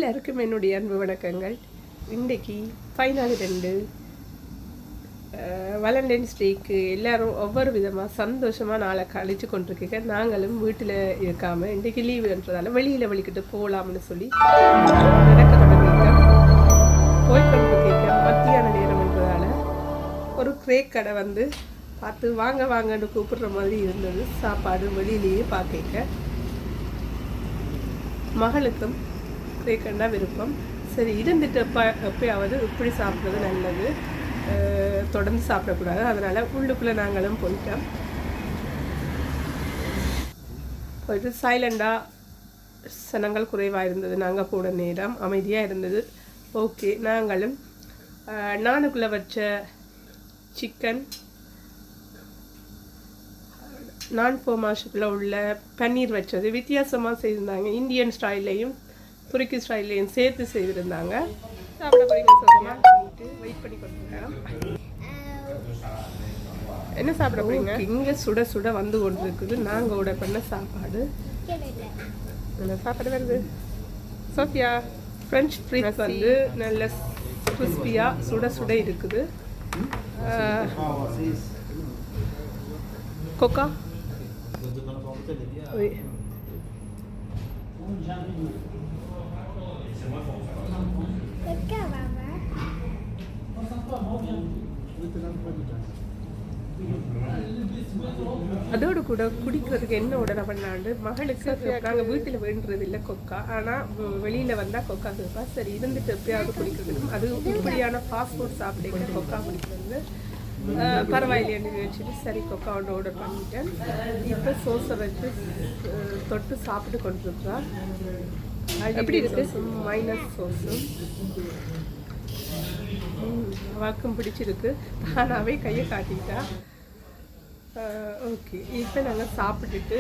எல்லாருக்கும் என்னுடைய அன்பு வணக்கங்கள். இன்றைக்கி 15/2 வாலண்டைன்ஸ் டேக்கு எல்லோரும் ஒவ்வொரு விதமாக சந்தோஷமாக நாளை கழித்து கொண்டிருக்கீங்க. நாங்களும் வீட்டில் இருக்காமல் இன்றைக்கி லீவுன்றதால வெளியில் வலிக்கிட்டு போகலாம்னு சொல்லி நடக்க தொடங்கியிருக்கேன். போய்கொண்டிருக்க மத்தியான நேரம்ன்றதால ஒரு கிரேக் கடை வந்து பார்த்து வாங்க வாங்கன்னு கூப்பிடுற மாதிரி இருந்தது. சாப்பாடு வெளியிலேயே பார்க்க மகளுக்கும் கிரேக்கண்டா விருப்பம். சரி இருந்துட்டு எப்பயாவது இப்படி சாப்பிட்றது நல்லது, தொடர்ந்து சாப்பிடக்கூடாது. அதனால் உள்ளுக்குள்ளே நாங்களும் போயிட்டு சைலண்டாக சனங்கள் குறைவாக இருந்தது. நாங்கள் போட நேரம் அமைதியாக இருந்தது. ஓகே, நாங்களும் நானுக்குள்ளே வச்ச சிக்கன் நான் போமாஷுக்குள்ளே உள்ள பன்னீர் வச்சது வித்தியாசமாக செய்திருந்தாங்க. இந்தியன் ஸ்டைல்லையும் துருக்கி ஸ்டைல்லையும் சேர்த்து செய்திருந்தாங்க. சாப்பிட போறீங்க சொல்லுங்கள் பண்ணிட்டு வெயிட் பண்ணி கொண்டிருக்கேன். என்ன சாப்பிட போறீங்க? இங்கே சுட சுட வந்து கொண்டு இருக்குது. நாங்கள் ஆர்டர் பண்ண சாப்பாடு. என்ன சாப்பாடு வருது? சோஃபியா ஃப்ரெஞ்ச் ஃப்ரைஸ் வந்து நல்ல கிறிஸ்பியாக சுட சுட இருக்குது. கோகா oui. அதோடு கூட குடிக்கிறதுக்கு என்ன உடனே பண்ணாண்டு மகளுக்கு நாங்கள் வீட்டில் வேண்டுறது இல்லை கொக்கா. ஆனால் வெளியில் வந்தால் கொக்கா கேட்பா. சரி இருந்துட்டு எப்பயாவது குடிக்கிறதுக்கும் அது இப்படியான ஃபாஸ்ட் ஃபுட் சாப்பிட கொக்கா குடிக்கிறது பரவாயில்லைன்னு வச்சுட்டு சரி கொக்கா ஒன்று ஆர்டர் பண்ணிட்டேன். இப்போ சோஸை வச்சு தொட்டு சாப்பிட்டு கொண்டிருக்கா. எப்படி இருக்கு? மைனஸ் சோஸு வாக்கும் பிடிச்சிருக்கு. தானாகவே கையை காட்டிட்டா. ஓகே, இப்போ நாங்கள் சாப்பிட்டுட்டு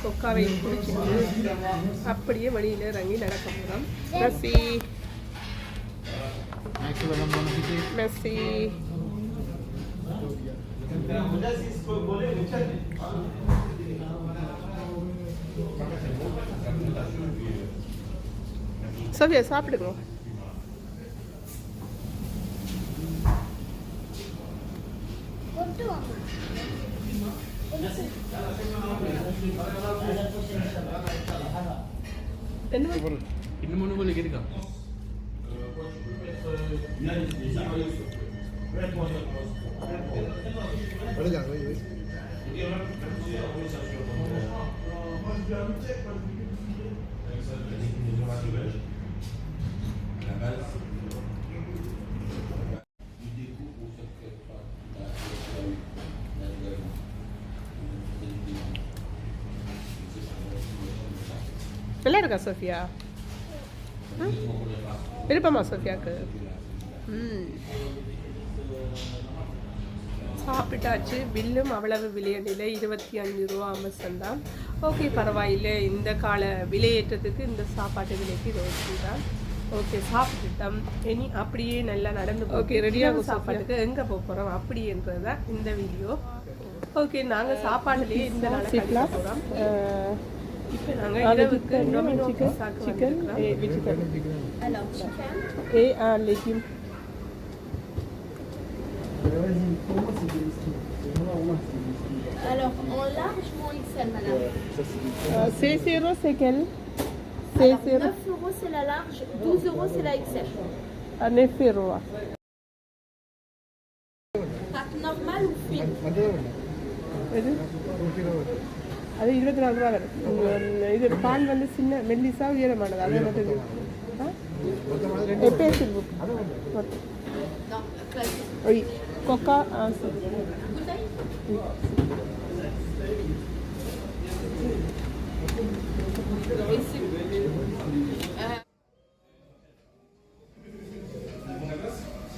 கொக்காவை குடிச்சிட்டு அப்படியே வழியில் இறங்கி நடக்க போகிறோம். மெஸ்ஸி மெஸ்ஸி சோஃபியா சாப்பிடுங்க. இன்னும் போல இருக்கா? நல்லா இருக்கா சோஃபியா? விருப்பமா சோஃபியாவுக்கு? சாப்பிட்டாச்சு. பில்லும் அவ்வளவு விலையடியில் 25 ரூபா அமசன் தான். ஓகே, பரவாயில்லை. இந்த கால விலையேற்றத்துக்கு இந்த சாப்பாட்டு விலைக்கு இது ஓகே தான். ஓகே, சாப்பிட்டுட்டோம். இனி அப்படியே நல்லா நடந்து ஓகே ரெடியாக சாப்பாட்டுக்கு எங்கே போக போகிறோம் அப்படின்றது தான் இந்த வீடியோ. ஓகே, நாங்கள் சாப்பாடுலேயே இந்த நாள் கழிக்க போகிறோம். இப்போ நாங்கள் இரவுக்கு domino chicken et végétarien. Alors chicken et un légume. Alors en large ou en XL madame? C'est 0, c'est quel? C'est 9 € c'est la large, 12 € c'est la XL. 9 €. Pack normal ou fit? அது 24 ரூபா வரும். இது பால் வந்து சின்ன மெல்லிசா உயரமானது. அது மட்டும் எப்போ கொக்கா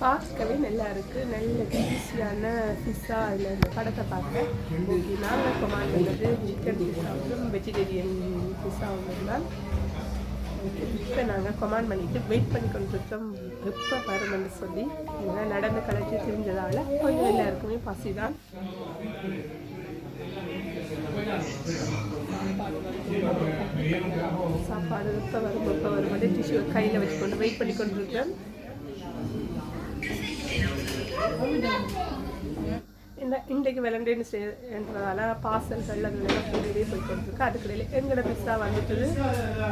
பார்க்கவே நல்லா இருக்குது. நல்ல ஈஸியான பிஸ்ஸா. அதில் இந்த படத்தை பார்க்க ஓகே. நாங்கள் கமாண்ட் பண்ணது சிக்கன் பிஸ்ஸாவும் வெஜிடேரியன் பிஸ்ஸாவும் தான். இப்போ நாங்கள் கமாண்ட் பண்ணிவிட்டு வெயிட் பண்ணி கொண்டிருக்கோம் எப்போ வரும்னு சொல்லி. ஏன்னா நடந்து கழிச்சு தெரிஞ்சதால் கொஞ்சம் எல்லாருக்குமே பசி தான். சாப்பாடு இப்போ வரும் டிஷ்யூ கையில் வச்சுக்கொண்டு வெயிட் பண்ணி கொண்டு இருக்கேன். இன்றைக்கு வேலண்டைன்ஸ் டேன்றதால பார்சல்கள் அதெல்லாம் கூடவே போய் கொண்டிருக்கு. அதுக்கிடையில் எங்களோட பிஸ்ஸா வந்துட்டு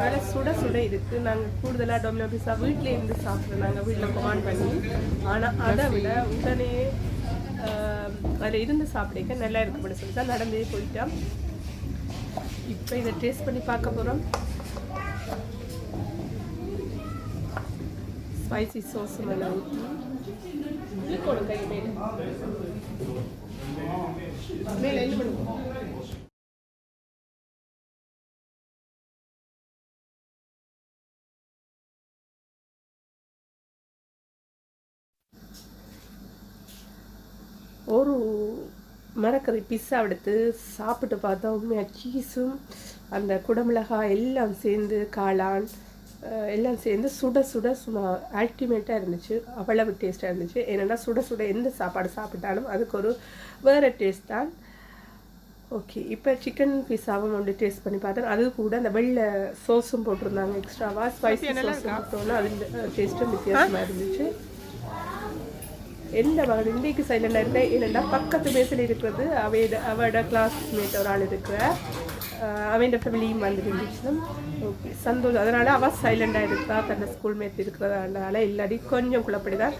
நல்லா சுட சுட இருக்குது. நாங்கள் கூடுதலாக டொமினோ பிஸ்ஸா வீட்டிலே இருந்து சாப்பிட்றோம். நாங்கள் வீட்டில் கமாண்ட் பண்ணி. ஆனால் அதை விட உடனே அதில் இருந்து சாப்பிட நல்லா இருக்குன்னு சொல்லி தான் நடந்தே போயிட்டோம். இப்போ இதை டேஸ்ட் பண்ணி பார்க்க போகிறோம். ஸ்பைசி சோஸ் மேலே ஊற்றி போடும் கை மேலே என்ன பண்ணுவோம். ஒரு மரக்கறி பிஸ்ஸா எடுத்து சாப்பிட்டு பார்த்தா உண்மையாக சீஸும் அந்த குடமிளகாய் எல்லாம் சேர்ந்து காளான் எல்லாம் சேர்ந்து சுட சுட சும்மா அல்டிமேட்டாக இருந்துச்சு. அவ்வளவு டேஸ்ட்டாக இருந்துச்சு. ஏன்னா சுட சுட எந்த சாப்பாடு சாப்பிட்டாலும் அதுக்கு ஒரு வேறு டேஸ்ட் தான். ஓகே, இப்போ சிக்கன் பிஸ்ஸாவும் வந்து டேஸ்ட் பண்ணி பார்த்தேன். அது கூட அந்த வெள்ளை சோஸும் போட்டிருந்தாங்க எக்ஸ்ட்ராவாக. ஸ்பைசி சோஸ் போட்டோன்னா அது டேஸ்ட்டும் வித்தியாசமாக இருந்துச்சு. எந்த மகன் இன்றைக்கு சைலண்டாக இருக்கேன். ஏன்னா பக்கத்து பேசில் இருக்கிறது அவட கிளாஸ்மேட் ஒரு ஆள் இருக்கிற அவன் ஃபேமிலியும் வந்துருந்துச்சு. ஓகே, சந்தோஷம். அதனால் அவள் சைலண்டாக இருக்கா, தன்னை ஸ்கூல்மேட் இருக்கிறதால இல்லாடி கொஞ்சம் குழப்படிதான்.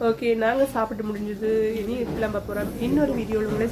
ஓகே, நாங்கள் சாப்பிட்டு முடிஞ்சது. இனி கிளம்ப போகிறோம். இன்னொரு வீடியோவில் உங்களை